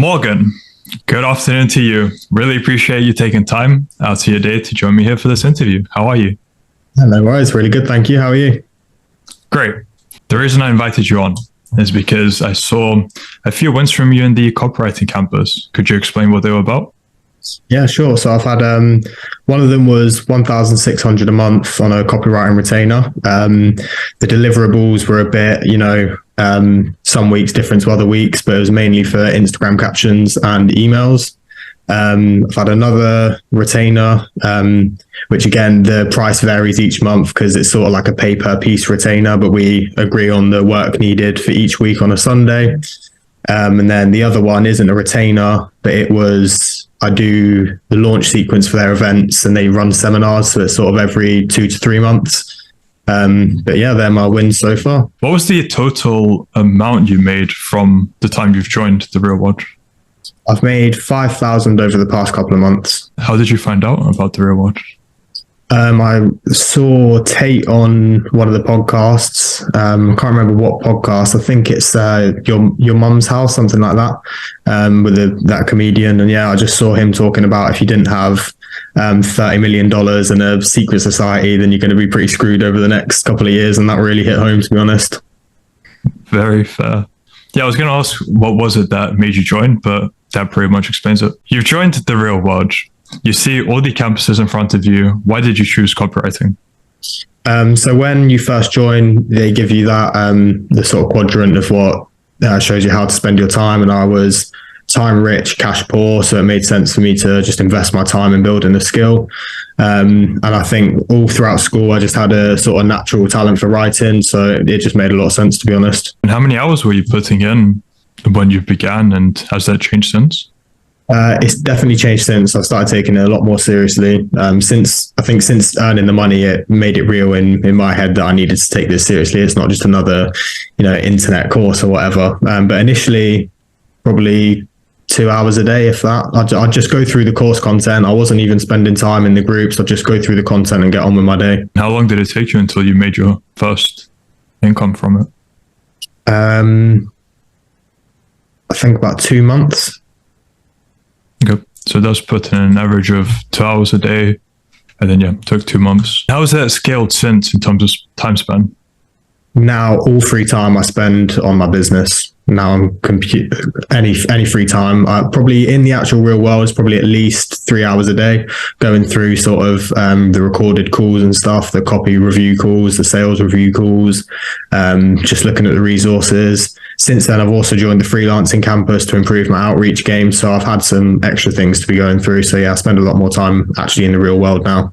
Morgan, good afternoon to you. Really appreciate you taking time out of your day to join me here for this interview. How are you? No worries. Really good. Thank you. How are you? Great. The reason I invited you on is because I saw a few wins from you in the copywriting campus. Could you explain what they were about? Yeah, sure. So I've had one of them was 1,600 a month on a copywriting retainer. The deliverables were a bit, some weeks different to other weeks, but it was mainly for Instagram captions and emails. I've had another retainer, which again, the price varies each month because it's sort of like a pay per piece retainer, but we agree on the work needed for each week on a Sunday. And then the other one isn't a retainer, but I do the launch sequence for their events and they run seminars. So it's sort of every 2 to 3 months. But yeah, they're my wins so far. What was the total amount you made from the time you've joined The Real Watch? I've made 5,000 over the past couple of months. How did you find out about The Real Watch? I saw Tate on one of the podcasts. I can't remember what podcast. I think it's your mum's house, something like that, with that comedian. And yeah, I just saw him talking about if you didn't have $30 million in a secret society, then you're going to be pretty screwed over the next couple of years. And that really hit home, to be honest. Very fair. Yeah, I was going to ask what was it that made you join, but that pretty much explains it. You've joined The Real Watch. You see all the campuses in front of you. Why did you choose copywriting? So when you first join, they give you that the sort of quadrant of what shows you how to spend your time. And I was time rich, cash poor, so it made sense for me to just invest my time in building a skill. And I think all throughout school, I just had a sort of natural talent for writing, so it just made a lot of sense, to be honest. And how many hours were you putting in when you began, and has that changed since? It's definitely changed since. I've started taking it a lot more seriously. Since earning the money, it made it real in my head that I needed to take this seriously. It's not just another, internet course or whatever. But initially, probably 2 hours a day, if that. I'd just go through the course content. I wasn't even spending time in the groups. I'd just go through the content and get on with my day. How long did it take you until you made your first income from it? I think about 2 months. Okay. So that's put in an average of 2 hours a day. And then, took 2 months. How has that scaled since in terms of time span? Now, all free time I spend on my business. Now I'm any free time. Probably in the actual real world is probably at least 3 hours a day going through sort of the recorded calls and stuff, the copy review calls, the sales review calls, just looking at the resources. Since then, I've also joined the freelancing campus to improve my outreach game. So I've had some extra things to be going through. So yeah, I spend a lot more time actually in the real world now.